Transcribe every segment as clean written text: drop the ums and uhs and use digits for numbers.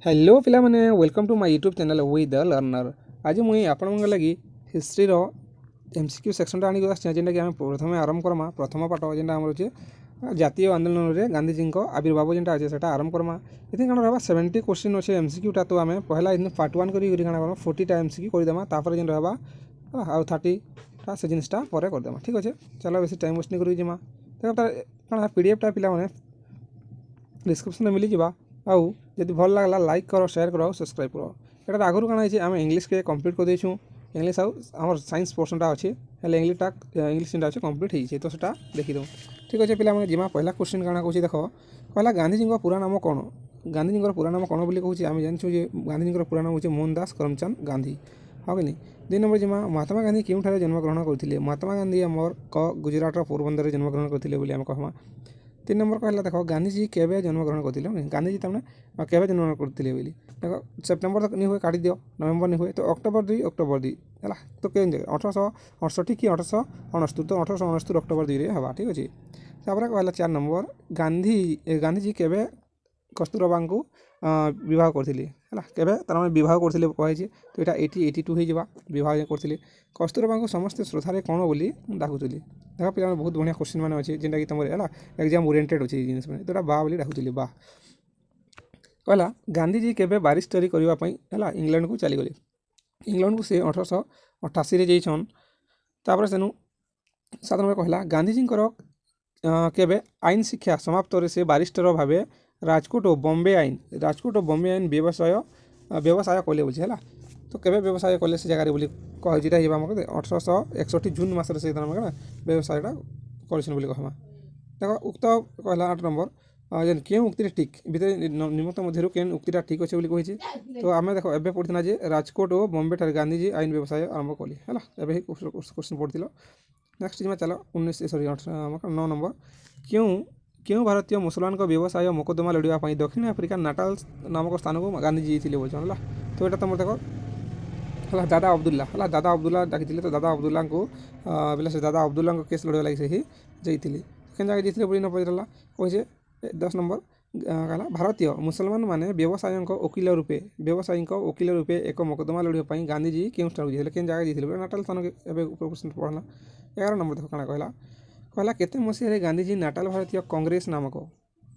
Hello पिला माने welcome to my YouTube channel we the learner. आज मुई आपण लगी हिस्ट्री रो एमसीक्यू सेक्शन आनी आसी जेनटा कि आम प्रथम आरंभ करमा प्रथम पाठ जेनटा आम अच्छे जातीय आंदोलन में गांधीजी आविर्भाव जेनटा अच्छे से आरंभ करमा। ये कौन रहा 70 क्वेश्चन अच्छे एमसीक्यूटा तो आम पहला इन पार्ट 1 कर 40टा एमसीक्यू करदेमा तापर जेन रहा आउ 30टा से जिनटा पर करदेमा। ठीक अच्छे चलो बेसी टाइम वेस्ट नहीं करमा देख कौन पीडीएफटा पिला माने डिस्क्रिप्शन में मिली जावा। आउ जब भल लगला लाइक करो शेयर करो सब्सक्राइब करो। यहाँ आगुरी कौन है आम इंग्लीश के कम्प्लीट कर देछुँ इंग्लीश आम साइंस पोर्सनटा अच्छे इंग्लीशटा इंग्लीश जेनटा अच्छे कम्प्लीट हो तो सेटा देखीदे। ठीक अच्छे पिला जिमा पहला क्वेश्चन काଣା कहूँ देख कहला गांधीजी पूरा नाम कौन। गांधीजी पूरा नाम कौन बोली कहूँ आम जानूँ जे गांधीजी पूरा नाम हूँ मोहनदास करमचंद गांधी हाँ कि नहीं। 2 नंबर जिमा महात्मा गांधी केउठारे जन्मग्रहण करते। महात्मा गांधी आमर गुजराटर पोरबंदर जन्मग्रहण करते कहमा। 3 नंबर कहला देख गांधीजी केबे जन्मग्रहण करते। गांधीजी तमें केबे जन्मग्रहण करते बोली देख सेप्टेम्बर तक नहीं हुए काटी दियो नवेम्बर नहीं हुए तो अक्टोबर 2 है तो कौन 1868 कि 1869 तो 1869 अक्टोबर 2 हवा। ठीक अच्छे तापर कहला 4 नंबर गांधीजी केबे कस्तूरबा को विवाह करते केबे तार विवाह करते कहे तो यहाँ 82 हो विवाह करते। कस्तूरबा को समस्त श्रद्धारे कौन बोली डाकुली देख पे बहुत बढ़िया क्वेश्चन मैंने अच्छे जेनटा कि तुम एग्जाम ओरिएंटेड अच्छे जिन मैंने तो बा बोली डाकुली बा। कहला गांधीजी केबे बारिस्टरी करने इंग्लैंड को चलीगले। इंग्लैंड को सी 1888 जाइछन तापर सेनु 7 नंबर कहला गांधीजी केबे आईन शिक्षा समाप्त से बारिस्टर भाव राजकोट और बॉम्बे आईन व्यवसाय कले बुझे है तो केबे व्यवसाय कले से जगह बोली कहीटा 1861 जून मस व्यवसायटा कर कहमा। देख उक्त कहला 8 नंबर जेन क्यों उक्ति ठीक भितर निम्नलिखित मध्य केन उक्तिटा ठीक अच्छे कही तो आम देख एवं पढ़ना जे राजकोट और बॉम्बे ठार गांधीजी आईन व्यवसाय आरंभ कले है क्वेश्चन पढ़ी। नेक्स्ट जिमा चलो 9 नंबर क्यों भारतीय मुसलमान को व्यवसाय मोकदमा लड़ाई दक्षिण आफ्रिका नाटाल नामक स्थान को गांधीजी थे बोलते है तो यहाँ तुम देख है दादा अब्दुल्ला डाकी तो दादा अब्दुल्ला को बोले से दादा अब्दुल्ला को केस लड़ाई लगे से ही जाइए केन जगह जाइए बोली न पचारा कहे 10 नंबर कहला भारतीय मुसलमान माने व्यवसायी वकिल रूपे एक मोकदमा लड़ाई गांधीजी क्यों स्थान जाइए केन जगह जाइए नाटाल स्थान क्वेश्चन पढ़ना। 11 नंबर देख कौन कहला केते मसीह गांधीजी नाटाल भारतीय कांग्रेस नामक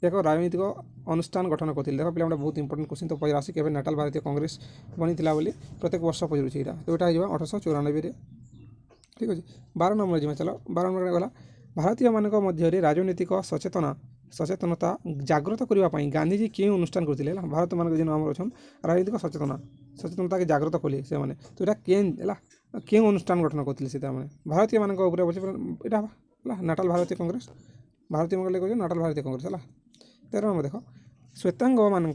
एक राजनीतिक अनुष्ठान गठन करते। देख पे बहुत इंपोर्टेंट क्वेश्चन तो पचार के नाटाल भारतीय कांग्रेस बनी बोली प्रत्येक वर्ष पचारूँ यहाँ तो यहाँ 1894। ठीक अच्छे 12 नंबर जिमा चलो 12 नंबर कहला भारतीय मान मध्य राजनीतिक सचेतनता जागृत करने गांधीजी क्यों अनुष्ठान करते भारत मान जो आम अच्छा राजनीतिक सचेतनता के जागृत कले से मैंने तो यहाँ क्यों अनुष्ठान गठन करते भारतीय मान यहाँ नाटाल भारतीय कांग्रेस नाटाल भारतीय कांग्रेस है। 13 नंबर देख श्वेतांग मान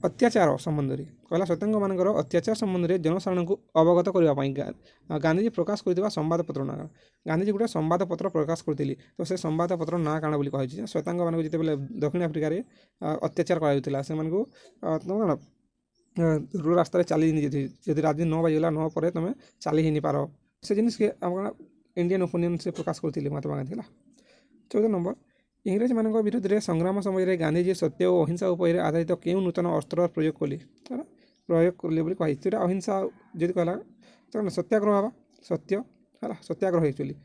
अत्याचार संबंध में कहला श्वेतांग मान अत्याचार संबंध में जनसाधारण को अवगत करने गांधीजी प्रकाश कर संवादपत्र ना गांधीजी गोटे संवादपत्र प्रकाश करते तो से संवादपत्र ना काण बोली कही श्वेतांग मान जिते दक्षिण आफ्रिकार अत्याचार कर रोड रास्तार चली जब रात 9 बजगला 9 पर तुम चली ही नहीं पार से जिन के इंडियन ओपिनियन से प्रकाश करते महात्मा गांधी है। 14 नंबर इंग्रेज मान विरुद्ध में संग्राम समय गांधीजी सत्य और अहिंसा उपर आधारित क्यों नूतन अस्त्र प्रयोग कले कही अहिंसा जी कहला तो सत्याग्रह हवा सत्य है सत्याग्रह एक्चुअली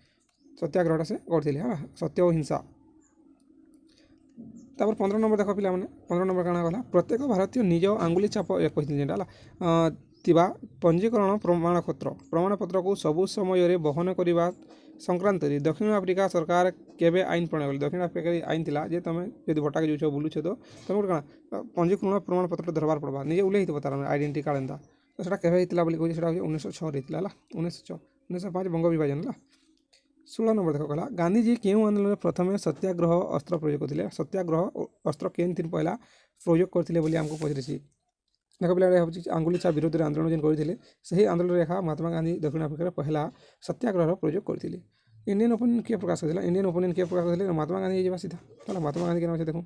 सत्याग्रहटा से करते है सत्य और हिंसा। तापर 15 नंबर देख पे 15 नंबर काଣା कहला प्रत्येक भारतीय निज आंगुली छाप कहते जेटा पंजीकरण प्रमाणपत्र को सबु समय बहन करने संक्रांत दक्षिण आफ्रिका सरकार केबे आईन प्रणयन दक्षिण आफ्रिका आईन थिला जे तुम जो भटा के जो बुलूछ तो तुम गोटे क्या पंजीकरण प्रमाणपत्र धरबार पड़वा निजे उल्ले तार आइडेंटिटी कार्ड एंता तो सेटा केबे हितला बोली कहूँ 1906 है 1905 बंग विभाजन है। 16 नंबर देख कहला गांधीजी क्यों आंदोलन प्रथम सत्याग्रह अस्त्र प्रयोग करते सत्याग्रह अस्त्र केन दिन पहला प्रयोग करते आमको पचारे देख पे आंगुली छाप विरोध में आंदोलन जेन करते से आंदोलन रेखा महात्मा गांधी दक्षिण आफ्रिकार पहला सत्याग्रह प्रयोग करते। इंडियन ओपिनियन किए प्रकाश करते इंडियन ओपिनियन किए प्रकाश करते महात्मा गांधी जावा सीधा है महात्मा गांधी के देखो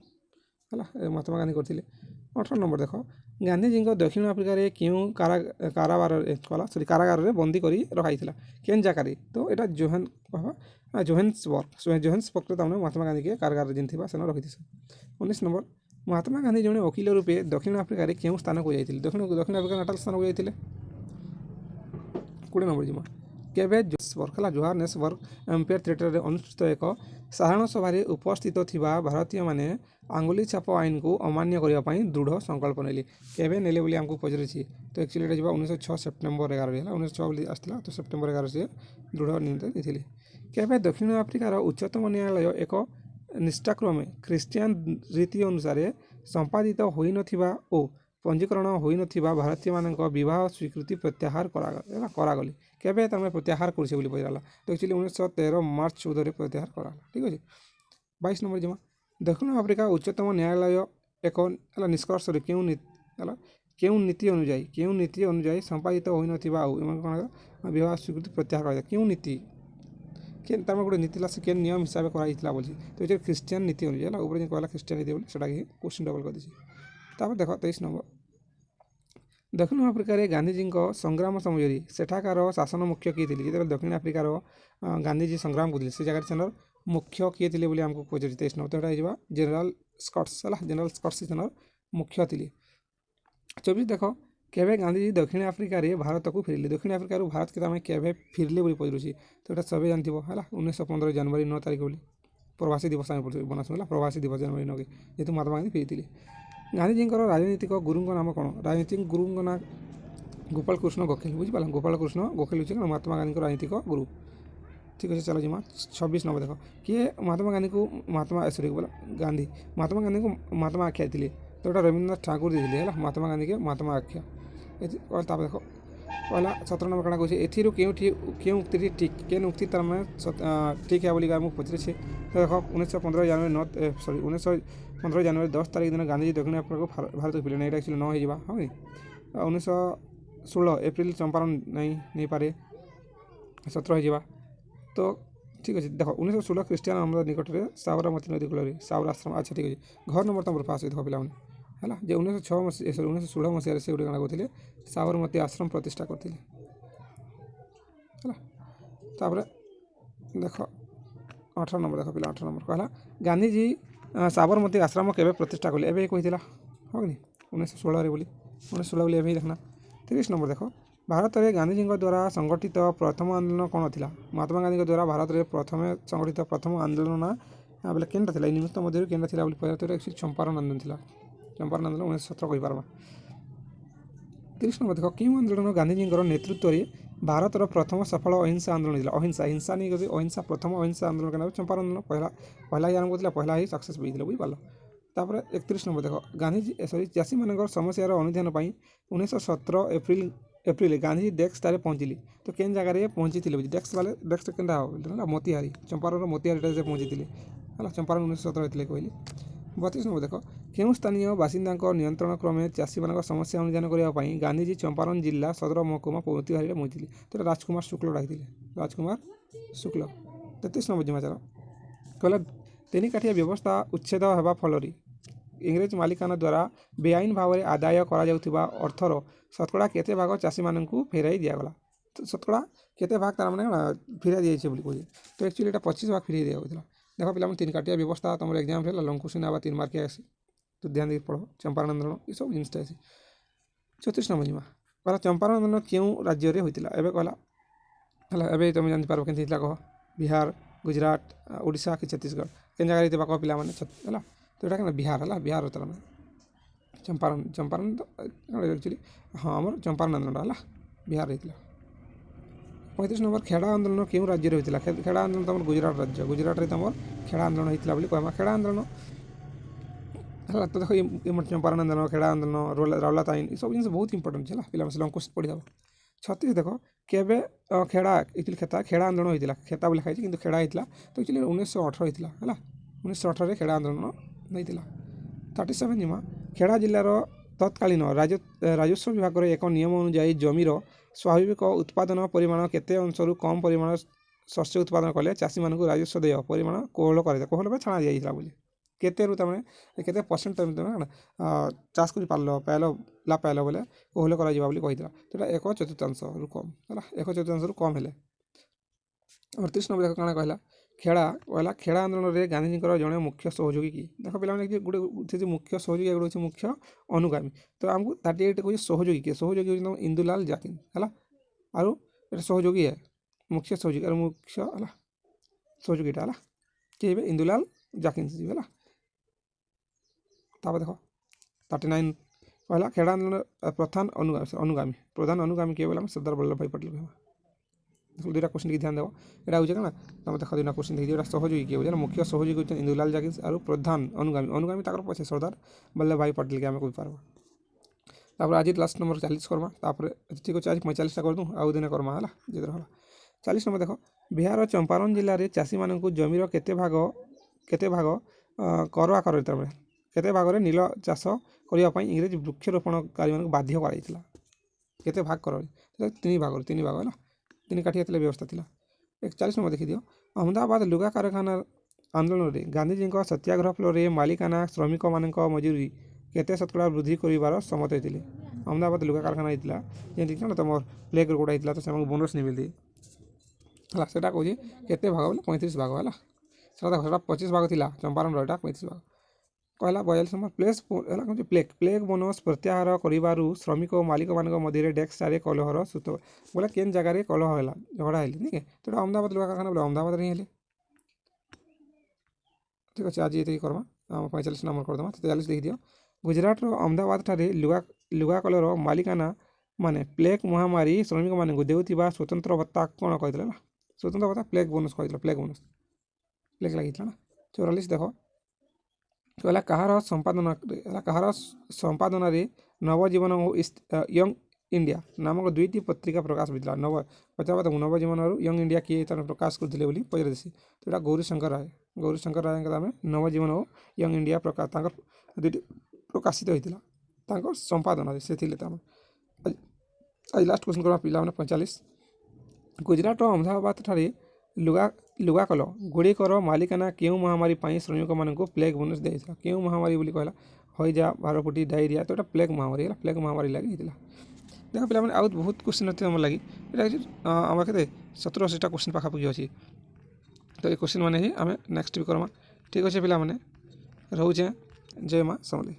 है महात्मा गांधी करते। 18 नंबर देख गांधीजी दक्षिण आफ्रिकार क्यों कारागार में बंदी कर रखाई केन जगार तो यहाँ जोहान्सबर्ग महात्मा गांधी के कारागार जिन थी से रखी। 19 नंबर ମହାତ୍ମା ଗାନ୍ଧୀ ଜଣେ ଓକିଲ ରୂପେ ଦକ୍ଷିଣ ଆଫ୍ରିକାରେ କେଉଁ ସ୍ଥାନକୁ ଯାଇଥିଲେ? ଦକ୍ଷିଣ ଆଫ୍ରିକା ନାଟାଲ ସ୍ଥାନକୁ ଯାଇଥିଲେ। 20 ନମ୍ବର ଯିମା କେବେ ହେଲା ଜୋହାନ୍ସବର୍ଗ ଏମ୍ପାୟାର ଥିଏଟରରେ ଅନୁଷ୍ଠିତ ଏକ ସାଧାରଣ ସଭାରେ ଉପସ୍ଥିତ ଥିବା ଭାରତୀୟମାନେ ଆଙ୍ଗୁଳି ଛାପ ଆଇନକୁ ଅମାନ୍ୟ କରିବା ପାଇଁ ଦୃଢ଼ ସଂକଳ୍ପ ନେଲେ? କେବେ ନେଲେ ବୋଲି ଆମକୁ ପଚାରିଛି। ତ ଆକ୍ଚୁଆଲି ଏଇଟା ଯିବା 1906 ସେପ୍ଟେମ୍ବର 11 ହେଲା। 1906 ବୋଲି ଆସିଥିଲା, ତ ସେପ୍ଟେମ୍ବର 11 ସେ ଦୃଢ଼ ନିର୍ଣ୍ଣୟ ଦେଇଥିଲେ। କେବେ ଦକ୍ଷିଣ ଆଫ୍ରିକାର ଉଚ୍ଚତମ ନ୍ୟାୟାଳୟ ଏକ ନିଷ୍ଠାକ୍ରମେ ଖ୍ରୀଷ୍ଟିଆନ ରୀତି ଅନୁସାରେ ସମ୍ପାଦିତ ହୋଇନଥିବା ଓ ପଞ୍ଜୀକରଣ ହୋଇନଥିବା ଭାରତୀୟମାନଙ୍କ ବିବାହ ସ୍ୱୀକୃତି ପ୍ରତ୍ୟାହାର କରାଗଲେ? କେବେ ତୁମେ ପ୍ରତ୍ୟାହାର କରୁଛେ ବୋଲି ପଚାରିଲା। ତ ଆକ୍ଚୁଆଲି 1913 ମାର୍ଚ୍ଚ 14 ପ୍ରତ୍ୟାହାର କରାଗଲା। ଠିକ୍ ଅଛି। 22 ନମ୍ବର ଯିମା ଦକ୍ଷିଣ ଆଫ୍ରିକା ଉଚ୍ଚତମ ନ୍ୟାୟାଳୟ ଏକ ହେଲା ନିଷ୍କର୍ଷରେ କେଉଁ ନୀତି ଅନୁଯାୟୀ ସମ୍ପାଦିତ ହୋଇନଥିବା ଆଉ ଏମାନଙ୍କ ବିବାହ ସ୍ୱୀକୃତି ପ୍ରତ୍ୟାହାର କରାଯାଏ? କେଉଁ ନୀତି ତାର ଗୋଟେ ନୀତି ଥିଲା, ସେ କେନ୍ ନିୟମ ହିସାବରେ କରାଯାଇଥିଲା ବୋଲି। ତ ଏଠି ଖ୍ରୀଷ୍ଟିଆନ ନୀତି ଅନୁଯାୟୀ ହେଲା, ଉପରେ ଯେନ୍ କହିଲା ଖ୍ରୀଷ୍ଟିଆନ ନୀତି ବୋଲି ସେଟାକି କୋଶ୍ଚିନ୍ ଡବଲ୍ କରିଦେଇଛି। ତାପରେ ଦେଖ 23 ନମ୍ବର ଦକ୍ଷିଣ ଆଫ୍ରିକାରେ ଗାନ୍ଧିଜୀଙ୍କ ସଂଗ୍ରାମ ସମୟରେ ସେଠାକାର ଶାସନ ମୁଖ୍ୟ କିଏ ଥିଲେ? ଯେତେବେଳେ ଦକ୍ଷିଣ ଆଫ୍ରିକାର ଗାନ୍ଧିଜୀ ସଂଗ୍ରାମ କରୁଥିଲେ ସେ ଜାଗାରେ ସେନର ମୁଖ୍ୟ କିଏ ଥିଲେ ବୋଲି ଆମକୁ ପଚାରିଛି। 23 ନମ୍ବର ତ ଏଇଟା ହେଇଯିବା ଜେନେରାଲ ସ୍କଟ୍ସ ହେଲା। ଜେନେରାଲ ସ୍କଟ୍ସ ସେନର ମୁଖ୍ୟ ଥିଲେ। 24 ଦେଖ କେବେ ଗାନ୍ଧିଜୀ ଦକ୍ଷିଣ ଆଫ୍ରିକାରେ ଭାରତକୁ ଫେରିଲେ? ଦକ୍ଷିଣ ଆଫ୍ରିକାରୁ ଭାରତକୁ ଆମେ କେବେ ଫେରିଲେ ବୋଲି ପଚାରୁଛି। ତ ଏଇଟା ସବେ ଜାଣିଥିବ ହେଲା, 1915 ଜାନୁଆରୀ 9 ତାରିଖ ବୋଲି ପ୍ରବାସୀ ଦିବସ ଆମେ ବନାସୁ ହେଲା। ପ୍ରବାସୀ ଦିବସ ଜାନୁଆରୀ 9 ଯେହେତୁ ମହାତ୍ମା ଗାନ୍ଧୀ ଫେରିଥିଲେ। ଗାନ୍ଧିଜୀଙ୍କର ରାଜନୈତିକ ଗୁରୁଙ୍କ ନାମ କ'ଣ? ରାଜନୈତିକ ଗୁରୁଙ୍କ ନାଁ ଗୋପାଳ କୃଷ୍ଣ ଗୋଖଲେ। ବୁଝିପାରିଲ, ଗୋପାଳ କୃଷ୍ଣ ଗୋଖଲେ ହେଉଛି ମହାତ୍ମା ଗାନ୍ଧୀଙ୍କ ରାଜନୈତିକ ଗୁରୁ। ଠିକ୍ ଅଛି, ଚାଲ ଯିମା 26 ନମ୍ବର ଦେଖ କିଏ ମହାତ୍ମା ଗାନ୍ଧୀଙ୍କୁ ମହାତ୍ମା ଆଖ୍ୟା ଥିଲେ? ତ ଏଇଟା ରବୀନ୍ଦ୍ରନାଥ ଠାକୁର ଦେଇଥିଲେ ହେଲା, ମହାତ୍ମା ଗାନ୍ଧୀকে ମହାତ୍ମା ଆଖ୍ୟା। ତାପରେ ଦେଖ ପହିଲା 17 ନମ୍ବର କାଣା କହୁଛି, ଏଥିରୁ କେଉଁ ଉକ୍ତିଟି ଠିକ୍? କେନ୍ ଉକ୍ତି ତାର ମାନେ ଠିକ୍ ହେ ବୋଲି ଆମକୁ ପଚାରିছে। ତ ଦେଖ 1915 ଜାନୁଆରୀ 10 ତାରିଖ ଦିନ ଗାନ୍ଧିଜୀ ଦକ୍ଷିଣ ଆଫ୍ରିକାକୁ ଭାରତକୁ ଫେରିଲେ। ଏଇଟା ଆକ୍ଚୁଆଲି 9 ହେଇଯିବା। ହଁ 1916 ଏପ୍ରିଲ ଚମ୍ପାରଣ ନେଇପାରେ 17 ହେଇଯିବା। ତ ଠିକ୍ ଅଛି ଦେଖ 1916 ଖ୍ରୀଷ୍ଟିଆନ ଆମର ନିକଟରେ ସାବରମତୀ ନଦୀ କୂଳରେ ସାବର ଆଶ୍ରମ। ଆଚ୍ଛା ଠିକ୍ ଅଛି, ଘର ନମ୍ବର ତମର ପାସ୍ ଦେଖ ପିଲାମାନେ ହେଲା, ଯେ 1916 ମସିହାରେ ସେ ଗୋଟେ କାଣା କରୁଥିଲେ, ସାବରମତୀ ଆଶ୍ରମ ପ୍ରତିଷ୍ଠା କରିଥିଲେ ହେଲା। ତାପରେ ଦେଖ 18 ନମ୍ବର ଦେଖ ପିଲା 18 ନମ୍ବର କହିଲା ଗାନ୍ଧିଜୀ ସାବରମତୀ ଆଶ୍ରମ କେବେ ପ୍ରତିଷ୍ଠା କଲେ? ଏବେ କହିଥିଲା ହଁ କି 1916 ବୋଲି 1916 ବୋଲି ଏବେ ଦେଖନା। 30 ନମ୍ବର ଦେଖ ଭାରତରେ ଗାନ୍ଧିଜୀଙ୍କ ଦ୍ୱାରା ସଂଗଠିତ ପ୍ରଥମ ଆନ୍ଦୋଳନ କ'ଣ ଥିଲା? ମହାତ୍ମା ଗାନ୍ଧୀଙ୍କ ଦ୍ୱାରା ଭାରତରେ ପ୍ରଥମେ ସଂଗଠିତ ପ୍ରଥମ ଆନ୍ଦୋଳନ ବୋଲେ କେନ୍ଟା ଥିଲା? ଏଇ ନିମିତ୍ତ ମଧ୍ୟରୁ କେନ୍ଟା ଥିଲା ବୋଲି ପଚାରିଥିଲେ। ଆକ୍ଚୁଆଲି ଚମ୍ପାରଣ ଆନ୍ଦୋଳନ ଥିଲା। ଚମ୍ପାରଣ ଆନ୍ଦୋଳନ 1917 କହିପାରବା। 30 ନମ୍ବର ଦେଖ କେଉଁ ଆନ୍ଦୋଳନ ଗାନ୍ଧିଜୀଙ୍କର ନେତୃତ୍ୱରେ ଭାରତର ପ୍ରଥମ ସଫଳ ଅହିଂସା ଆନ୍ଦୋଳନ ଥିଲା? ହିଂସା ନେଇକି ଅହିଂସା ପ୍ରଥମ ଅହିଂସା ଆନ୍ଦୋଳନ କେନା ଚମ୍ପାରଣ ଆନ୍ଦୋଳନ ପହଲା ହିଁ ଆରମ୍ଭ କରିଥିଲା, ପହଲା ହିଁ ସକ୍ସେସ୍ ହେଇଥିଲା। ବୁଝିପାରିଲ। ତାପରେ 31 ନମ୍ବର ଦେଖ ଚାଷୀମାନଙ୍କର ସମସ୍ୟାର ଅନୁଧ୍ୟାନ ପାଇଁ 1917 ଏପ୍ରିଲ ଗାନ୍ଧିଜୀ ଡେସ୍କଠାରେ ପହଞ୍ଚିଲେ। ତ କେନ୍ ଜାଗାରେ ପହଞ୍ଚିଥିଲେ? ଡେସ୍କ କେନ୍ତା ହେବ ହେଲା, ମୋତିହାରି ଚମ୍ପାରଣର ମୋତିହାରିଠାରେ ସେ ପହଞ୍ଚିଥିଲେ ହେଲା। ଚମ୍ପାରଣ 1917 ହେଇଥିଲେ କହିଲି। 32 ନମ୍ବର ଦେଖ କେଉଁ ସ୍ଥାନୀୟ ବାସିନ୍ଦାଙ୍କ ନିୟନ୍ତ୍ରଣ କ୍ରମେ ଚାଷୀମାନଙ୍କ ସମସ୍ୟା ଅନୁଧ୍ୟାନ କରିବା ପାଇଁ ଗାନ୍ଧିଜୀ ଚମ୍ପାରଣ ଜିଲ୍ଲା ସଦର ମହକୁମା ମୋତିହାରିରେ ପହଞ୍ଚିଥିଲେ? ତ ରାଜକୁମାର ଶୁକ୍ଳ ଡାକିଥିଲେ, ରାଜକୁମାର ଶୁକ୍ଳ। 33 ନମ୍ବର ଜିମା ଚାଲ କହିଲା ତିନିକାଠିଆ ବ୍ୟବସ୍ଥା ଉଚ୍ଛେଦ ହେବା ଫଳରେ ଇଂରେଜ ମାଲିକାନା ଦ୍ୱାରା ବେଆଇନ ଭାବରେ ଆଦାୟ କରାଯାଉଥିବା ଅର୍ଥର ଶତକଡ଼ା କେତେ ଭାଗ ଚାଷୀମାନଙ୍କୁ ଫେରାଇ ଦିଆଗଲା? ଶତକଡ଼ା କେତେ ଭାଗ ତାର ମାନେ ଫେରାଇ ଦିଆଯାଇଛି ବୋଲି କହୁଛି। ତ ଆକ୍ଚୁଆଲି ଏଇଟା 25 ଭାଗ ଫେରାଇ ଦିଆଯାଉଥିଲା। ଦେଖ ପିଲାମାନେ ତିନିକାଠିଆ ବ୍ୟବସ୍ଥା ତୁମର ଏକ୍ଜାମ୍ରେ ହେଲା ଲଙ୍ଗ କ୍ୱେଶ୍ଚିନ୍ ଆବା 3 ମାର୍କିଆ ଆସି, ତ ଧ୍ୟାନ ଦେଇକି ପଢ଼। ଚମ୍ପାରଣ ଆନ୍ଦୋଳନ ଏସବୁ ଜିନିଷଟା ଆସି 34 ନମ୍ବର ଯିମା କହିଲା ଚମ୍ପାରଣ ଆନ୍ଦୋଳନ କେଉଁ ରାଜ୍ୟରେ ହୋଇଥିଲା? ଏବେ କହିଲା ହେଲା, ଏବେ ତୁମେ ଜାଣିପାରିବ କେମିତି ହେଇଥିଲା କହ। ବିହାର, ଗୁଜରାଟ, ଓଡ଼ିଶା କି ଛତିଶଗଡ଼? କେନ୍ ଜାଗାରେ ହେଇଥିବା କହ ପିଲାମାନେ ହେଲା। ତ ଏଇଟା କେନ୍ ବିହାର ହେଲା, ବିହାର ତାର ମାନେ ଚମ୍ପାରଣ ତ ଆକ୍ଚୁଆଲି ହଁ ଆମର ଚମ୍ପାରଣ ଆନ୍ଦୋଳନ ହେଲା ବିହାର ହେଇଥିଲା। 35 ନମ୍ବର ଖେଡ଼ା ଆନ୍ଦୋଳନ କେଉଁ ରାଜ୍ୟରେ ହୋଇଥିଲା? ଖେଡ଼ା ଆନ୍ଦୋଳନ ତୁମର ଗୁଜରାଟ ରାଜ୍ୟ, ଗୁଜରାଟରେ ତୁମର ଖେଡ଼ା ଆନ୍ଦୋଳନ ହେଇଥିଲା ବୋଲି କହିବା। ଖେଡ଼ା ଆନ୍ଦୋଳନ ହେଲା। ତ ଦେଖ ଚମ୍ପାରଣ ଆନ୍ଦୋଳନ, ଖେଡ଼ା ଆନ୍ଦୋଳନ, ରାଉଲାତ ଆଇନ ଏସବୁ ଜିନିଷ ବହୁତ ଇମ୍ପୋର୍ଟାଣ୍ଟ ହେଲା। ପିଲାମାନେ ଲଙ୍ଗ କ୍ୱେଶ୍ଚିନ୍ ପଢ଼ିଦେବ। 36 ଦେଖ କେବେ ଖେଡ଼ା ଆନ୍ଦୋଳନ ହେଇଥିଲା? ଖେତା ବୋଲି ଲେଖା ହେଇଛି କିନ୍ତୁ ଖେଡ଼ା ହେଇଥିଲା। ତ ଆକ୍ଚୁଆଲି 1918 ହେଇଥିଲା ହେଲା। 1918ରେ ଖେଡ଼ା ଆନ୍ଦୋଳନ ହେଇଥିଲା। 37 ଜିମା ଖେଡ଼ା ଜିଲ୍ଲାର ତତ୍କାଳୀନ ରାଜସ୍ୱ ବିଭାଗର ଏକ ନିୟମ ଅନୁଯାୟୀ ଜମିର ସ୍ୱାଭାବିକ ଉତ୍ପାଦନ ପରିମାଣ କେତେ ଅଂଶରୁ କମ୍ ପରିମାଣ ଶସ୍ୟ ଉତ୍ପାଦନ କଲେ ଚାଷୀମାନଙ୍କୁ ରାଜସ୍ୱ ଦେୟ ପରିମାଣ କୋହଳ କରାଯାଇଥିଲା? କୋହଳ ବା ଛଣା ଦିଆଯାଇଥିଲା ବୋଲି କେତେରୁ ତାମାନେ କେତେ ପରସେଣ୍ଟ ତୁମେ କ'ଣ ଚାଷ କରିପାରିଲ ଲାଭ ପାଇଲ ବୋଲେ କୋହଳ କରାଯିବା ବୋଲି କହିଥିଲା। ସେଇଟା 1/4ରୁ କମ୍ ହେଲା, 1/4ରୁ କମ୍ ହେଲେ। 38 ନମ୍ବର କାଣା କହିଲା ଖେଡ଼ା ପହିଲା ଖେଡ଼ା ଆନ୍ଦୋଳନରେ ଗାନ୍ଧୀଜୀଙ୍କର ଜଣେ ମୁଖ୍ୟ ସହଯୋଗୀ କିଏ ଦେଖ ପିଲାମାନେ ଗୋଟେ ସେ ଯେ ମୁଖ୍ୟ ସହଯୋଗୀ ଗୋଟେ ହେଉଛି ମୁଖ୍ୟ ଅନୁଗାମୀ ତ ଆମକୁ 38 କହୁଛି ସହଯୋଗୀ କିଏ ସହଯୋଗୀ ହେଉଛି ତୁମ ଇନ୍ଦୁଲାଲ ଜାକିର ହେଲା ଆଉ এটা ସହଯୋଗୀ ହେ ମୁଖ୍ୟ ସହଯୋଗୀ ଆଉ ମୁଖ୍ୟ ହେଲା ସହଯୋଗୀଟା ହେଲା କିଏ ହେବେ ଇନ୍ଦୁଲାଲ ଜାକିର ଯିବେ ହେଲା ତାପରେ ଦେଖ 39 पहला खेड़ा आंदोलन प्रधान अनुगामी किए बोले सरदार वल्लभ भाई पटेल कहवा दुटा क्वेश्चन की ध्यान देव यहाँ हूँ क्या तुम देख दुटा क्वेश्चन देखिए सहयोगी किए बुझे मुख्य सहयोगी होते इंदुलाल जाकिर और प्रधान अनुगामी तक पचे सरदार वल्लभ भाई पटेल के आम कही पार्बा तापर आज लास्ट नंबर 40 करमा ठीक अच्छे आज 45टा कर दूँ आउ दिन करमा है जिधर हाँ 40 नंबर देख बिहार चंपारण जिले में चाषी मान जमीर केते भाग कर आकार केते भाग में नील चाष करने इंग्रेज वृक्षरोपणकारी बाध्य कराइला केते भाग कर 3 भाग है 3 काठिया व्यवस्था था 41 नंबर देखी दियो अहमदाबाद लुगा कारखाना आंदोलन में गांधीजी सत्याग्रह फल मालिकाना श्रमिक मान मजूरी केते शतकड़ा वृद्धि कर सम्मत होते अहमदाबाद लुगा कारखाना होता जमी क्या तुम प्लेग रोग होता तो से बोनस नहीं मिलती है सेटा कहे केते भाग बोले 35 भाग है सेटा 25 भाग थी चंपारण रहा 35 भाग कहला 42 नंबर प्लेग बोनस प्रत्याहार कर श्रमिक और मालिक मान मध्य डेस्क सारे कलहर सूत बोले केन जगार कलह है झगड़ा है ठीक है तो अहमदाबाद लुगा कारखाना बोले अहमदाबाद ही है ठीक अच्छे आज ये करमा 45 नंबर करदे 43 देख दियो गुजरात अहमदाबाद ठारे लुगा कलर मालिकाना माने प्लेग महामारी श्रमिक मान देउथिबा स्वतंत्र भत्ता कौन कही स्वतंत्र भत्ता प्लेग बोनस कही प्लेग लगी ना 44 देख कहला कहार संपादन नवजीवन और यंग इंडिया नामक 2टी पत्रिका प्रकाश होता पचार नवजीवन और यंग इंडिया किए प्रकाश करते पचार तो यहाँ गौरीशंकर राय आम नवजीवन और यंग इंडिया प्रकाश 2टी प्रकाशित होता संपादन से आज लास्ट क्वेश्चन करवा पिला 45 गुजरात और अहमदाबाद ठारे लुगा कल गुड़िकर मालिकाना क्यों महामारी श्रमिक मान प्लेग बोनस दिया क्यों महामारी बोली कहला हईजा भारफुटी डायरिया तो प्लेग महामारी है प्लेग महामारी लगी देख पे आउ बहुत क्वेश्चन अच्छे आम लगी आम के 17-80टा क्वेश्चन पाखापाखि अच्छी तो ये क्वेश्चन मैंने ही आम नेक्स्ट भी करमा ठीक अच्छे पे रोचे जय माँ समलेई।